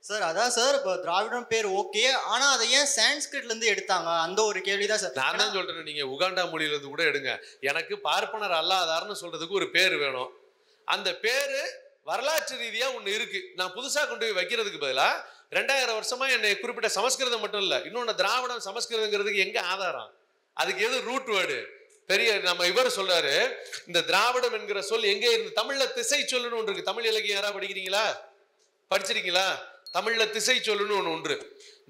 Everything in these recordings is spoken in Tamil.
சார் அதான் சார், இப்போ திராவிடம் பேர் ஓகே, ஆனா அதை ஏன் சான்ஸ்கிரிட்ல இருந்து எடுத்தாங்க, அந்த ஒரு கேள்விதான் சார். நான் தான் சொல்றேன், நீங்க உகாண்டா மொழியில இருந்து கூட எடுங்க. எனக்கு பார்ப்பனர் அல்லாதார்னு சொல்றதுக்கு ஒரு பேர் வேணும். அந்த பேரு வரலாற்று ரீதியா ஒண்ணு இருக்கு. நான் புதுசா கொண்டு போய் வைக்கிறதுக்கு பதிலா 2000 வருஷமா என்னை குறிப்பிட்ட சமஸ்கிருதம் மட்டும் இல்ல, இன்னொன்னு திராவிடம் சமஸ்கிருதங்கிறதுக்கு எங்க ஆதாரம்? அதுக்கு எது ரூட் வேர்டு? பெரிய நம்ம இவர் சொல்றாரு, இந்த திராவிடம் என்கிற சொல் எங்கே இருந்து? தமிழ்ல திசை சொல்லுன்னு ஒன்று இருக்கு. தமிழ் இலக்கியம் யாரா படிக்கிறீங்களா? படிச்சிருக்கீங்களா? தமிழ்ல திசை சொல்லுன்னு ஒன்று.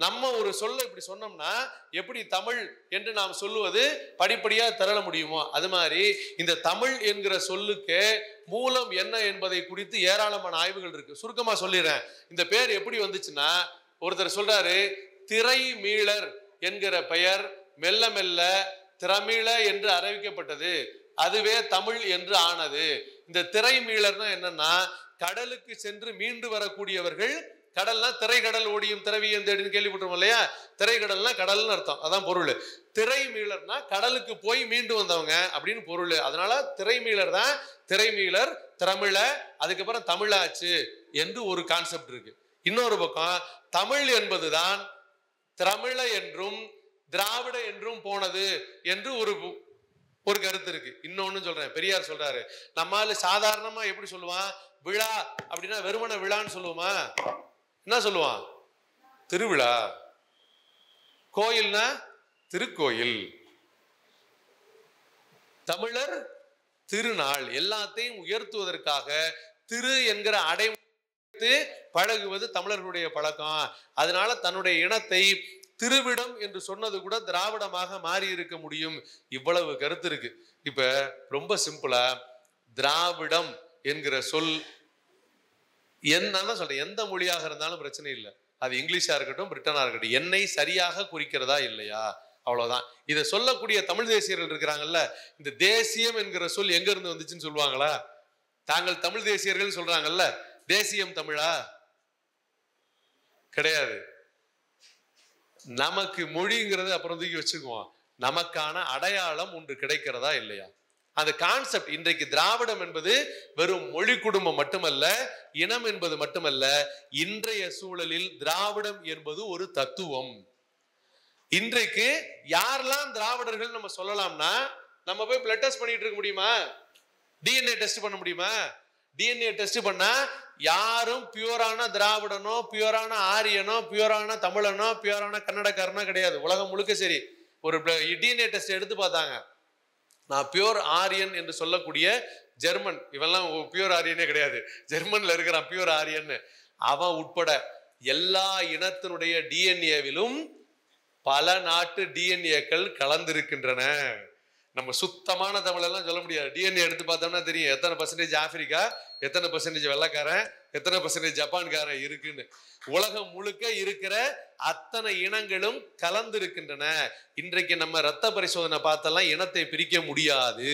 நம்ம ஒரு சொல்ல இப்படி சொன்னோம்னா எப்படி தமிழ் என்று நாம் சொல்லுவது படிப்படியா திரள முடியுமோ, அது மாதிரி இந்த தமிழ் என்கிற சொல்லுக்கு மூலம் என்ன என்பதை குறித்து ஏராளமான ஆய்வுகள் இருக்கு. சுருக்கமா சொல்லிடுறேன். இந்த பேர் எப்படி வந்துச்சுன்னா, ஒருத்தர் சொல்றாரு, திரை மீளர் என்கிற பெயர் மெல்ல மெல்ல திரமிழ என்று அறிவிக்கப்பட்டது, அதுவே தமிழ் என்று ஆனது. இந்த திரை மீளர்னா என்னன்னா, கடலுக்கு சென்று மீண்டு வரக்கூடியவர்கள். கடல்னா திரைக்கடல் ஓடியும் திரவியும் தேடின்னு கேள்விப்பட்டோம் இல்லையா? திரைக்கடல்னா கடல்னு அர்த்தம், அதான் பொருள். திரை மீளர்னா கடலுக்கு போய் மீண்டு வந்தவங்க அப்படின்னு பொருள். அதனால திரைமீளர் தான் திரைமீளர், திரமிழ, அதுக்கப்புறம் தமிழாச்சு என்று ஒரு கான்செப்ட் இருக்கு. இன்னொரு பக்கம் தமிழ் என்பதுதான் திரமிழ என்றும் திராவிட என்றும் போனது என்று ஒரு கருத்து இருக்கு. இன்னொன்னு சொல்றேன், பெரியார் சொல்றாரு, நம்மால சாதாரணமா எப்படி சொல்லுவான், விழா அப்படின்னா வெறுமன விழான்னு சொல்லுவோமா? என்ன சொல்லுவான்? திருவிழா. கோயில்னா திருக்கோயில். தமிழர் திருநாள். எல்லாத்தையும் உயர்த்துவதற்காக திரு என்கிற அடைமொழி பழகுவது தமிழர்களுடைய பழக்கம். அதனால தன்னுடைய இனத்தை திருவிடம் என்று சொன்னது கூட திராவிடமாக மாறி இருக்க முடியும். இவ்வளவு கருத்து இருக்கு. இப்ப ரொம்ப சிம்பிளா, திராவிடம் என்கிற சொல் என்னன்னு சொல்றேன், எந்த மொழியாக இருந்தாலும் பிரச்சனை இல்லை. அது இங்கிலீஷா இருக்கட்டும், பிரிட்டனா இருக்கட்டும், என்னை சரியாக குறிக்கிறதா இல்லையா, அவ்வளவுதான். இதை சொல்லக்கூடிய தமிழ் தேசியர்கள் இருக்கிறாங்கல்ல, இந்த தேசியம் என்கிற சொல் எங்க இருந்து வந்துச்சுன்னு சொல்லுவாங்களா? தாங்கள் தமிழ் தேசியர்கள் சொல்றாங்கல்ல, தேசியம் தமிழா? கிடையாது. நமக்கு மொழிங்கிறது அப்புறம் தூக்கி வச்சுக்குவோம். நமக்கான அடையாளம் ஒன்று கிடைக்கிறதா இல்லையா? அந்த கான்செப்ட். இன்றைக்கு திராவிடம் என்பது வெறும் மொழி குடும்பம் மட்டுமல்ல, இனம் என்பது மட்டுமல்ல. இன்றைய சூழலில் திராவிடம் என்பது ஒரு தத்துவம். இன்றைக்கு யாரெல்லாம் திராவிடர்கள் நம்ம சொல்லலாம்னா, நம்ம போய் பிளட் டெஸ்ட் பண்ணிட்டு இருக்க முடியுமா? டிஎன்ஏ டெஸ்ட் பண்ண முடியுமா? டிஎன்ஏ டெஸ்ட் பண்ணா யாரும் பியூரான திராவிடனோ, பியூரான ஆரியனோ, பியூரான தமிழனோ, பியூரான கன்னடக்காரனோ கிடையாது. உலகம் முழுக்க சரி, ஒரு டிஎன்ஏ டெஸ்ட் எடுத்து பார்த்தாங்க, நான் பியூர் ஆரியன் என்று சொல்லக்கூடிய ஜெர்மன், இவெல்லாம் பியூர் ஆரியனே கிடையாது, ஜெர்மன்ல இருக்கிறான் பியூர் ஆரியன், அவன் உட்பட எல்லா இனத்தினுடைய டிஎன்ஏவிலும் பல நாட்டு டிஎன்ஏக்கள் கலந்திருக்கின்றன. நம்ம சுத்தமான தமிழெல்லாம் சொல்ல முடியாது. டிஎன்ஏ எடுத்து பார்த்தோம்னா தெரியும் எத்தனை பர்சன்டேஜ் ஆப்பிரிக்கா, எத்தனை பர்சன்டேஜ் வெள்ளைக்காரன், எத்தனை பர்சன்டேஜ் ஜப்பான்காரன் இருக்குன்னு. உலகம் முழுக்க இருக்கிற அத்தனை இனங்களும் கலந்திருக்கின்றன. இன்றைக்கு நம்ம ரத்த பரிசோதனை பார்த்தெல்லாம் இனத்தை பிரிக்க முடியாது.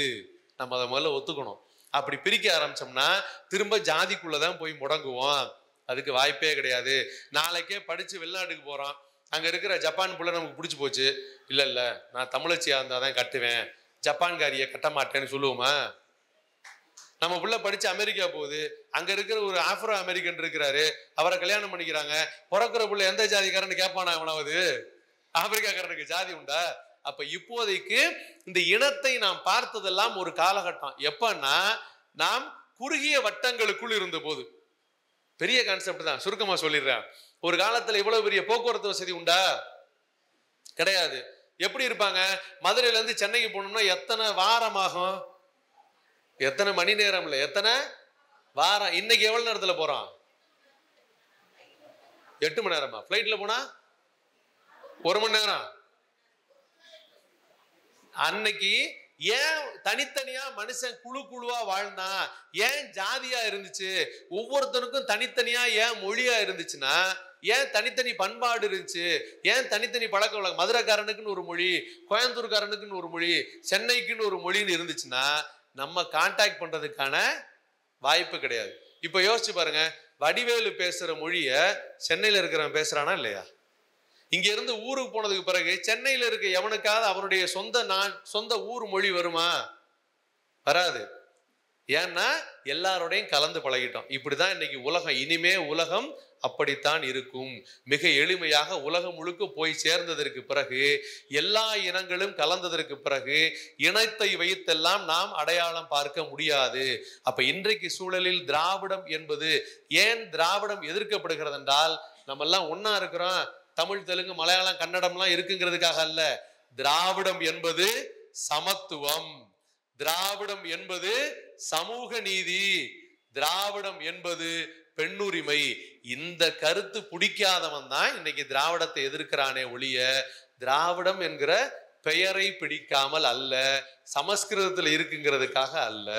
நம்ம அதை முதல்ல ஒத்துக்கணும். அப்படி பிரிக்க ஆரம்பிச்சோம்னா திரும்ப ஜாதிக்குள்ளதான் போய் முடங்குவோம். அதுக்கு வாய்ப்பே கிடையாது. நாளைக்கே படிச்சு வெளிநாட்டுக்கு போறோம், அங்க இருக்கிற ஜப்பான் புள்ள நமக்கு பிடிச்சி போச்சு, இல்ல நான் தமிழச்சியா இருந்தாதான் கட்டுவேன், ஜப்பான்காரிய கட்ட மாட்டேன்னு சொல்லுவோமா? நம்ம புள்ள படிச்சு அமெரிக்கா போகுது, அங்க இருக்கிற ஒரு ஆப்ரோ அமெரிக்கன் இருக்கிறாரு, அவரை கல்யாணம் பண்ணிக்கிறாங்க, பிறக்கிற புள்ள எந்த ஜாதிக்காரன்னு கேட்பானா? எவனாவது ஆப்பிரிக்காக்காரனுக்கு ஜாதி உண்டா? அப்ப இப்போதைக்கு இந்த இனத்தை நாம் பார்த்ததெல்லாம் ஒரு காலகட்டம். எப்பன்னா நாம் குறுகிய வட்டங்களுக்குள் இருந்த போது. பெரிய கான்செப்ட் தான், சுருக்கமா சொல்லிடுறேன். ஒரு காலத்துல இவ்வளவு பெரிய போக்குவரத்து வசதி உண்டா? கிடையாது. எப்படி இருப்பாங்க? மதுரையில இருந்து சென்னைக்கு போகணும்னா எத்தனை வாரம் ஆகும்? எத்தனை மணி நேரம் இல்ல, எத்தனை வாரம். இன்னைக்கு எவ்வளவு நேரத்துல போறோம்? 8 மணி நேரமா? பிளைட்ல போனா 1 மணி நேரம். அன்னைக்கு ஏன் தனித்தனியா மனுஷன் குழு குழுவா வாழ்ந்தான்? ஏன் ஜாதியா இருந்துச்சு? ஒவ்வொருத்தருக்கும் தனித்தனியா ஏன் மொழியா இருந்துச்சுன்னா, ஏன் தனித்தனி பண்பாடு இருந்துச்சு? ஏன் தனித்தனி பழக்க வழக்கம்? மதுரைக்காரனுக்குன்னு ஒரு மொழி, கோயம்புத்தூர்காரனுக்குன்னு ஒரு மொழி, சென்னைக்குன்னு ஒரு மொழின்னு இருந்துச்சுன்னா நம்ம கான்டாக்ட் பண்றதுக்கான வாய்ப்பு கிடையாது. இப்ப யோசிச்சு பாருங்க, வடிவேலு பேசுற மொழிய சென்னையில இருக்கிறவன் பேசுறானா இல்லையா? இங்க இருந்து ஊருக்கு போனதுக்கு பிறகு சென்னையில இருக்க எவனுக்காவது அவனுடைய சொந்த ஊர் மொழி வருமா? வராது. ஏன்னா எல்லாரோடையும் கலந்து பழகிட்டோம். இப்படிதான் இன்னைக்கு உலகம், இனிமே உலகம் அப்படித்தான் இருக்கும். மிக எளிமையாக உலகம் முழுக்க போய் சேர்ந்ததற்கு பிறகு, எல்லா இனங்களும் கலந்ததற்கு பிறகு இனத்தை வைத்தெல்லாம் நாம் அடையாளம் பார்க்க முடியாது. அப்ப இன்றைக்கு சூழலில் திராவிடம் என்பது ஏன் திராவிடம் எதிர்க்கப்படுகிறது என்றால், நம்ம எல்லாம் ஒன்னா இருக்கிறோம், தமிழ், தெலுங்கு, மலையாளம், கன்னடம்லாம் இருக்குங்கிறதுக்காக அல்ல. திராவிடம் என்பது சமத்துவம், திராவிடம் என்பது சமூக நீதி, திராவிடம் என்பது பெண்ணுரிமை. இந்த கருத்து பிடிக்காதவன் தான் இன்னைக்கு திராவிடத்தை எதிர்க்கிறானே ஒழிய, திராவிடம் என்கிற பெயரை பிடிக்காமல் அல்ல, சமஸ்கிருதத்தில் இருக்குங்கிறதுக்காக அல்ல.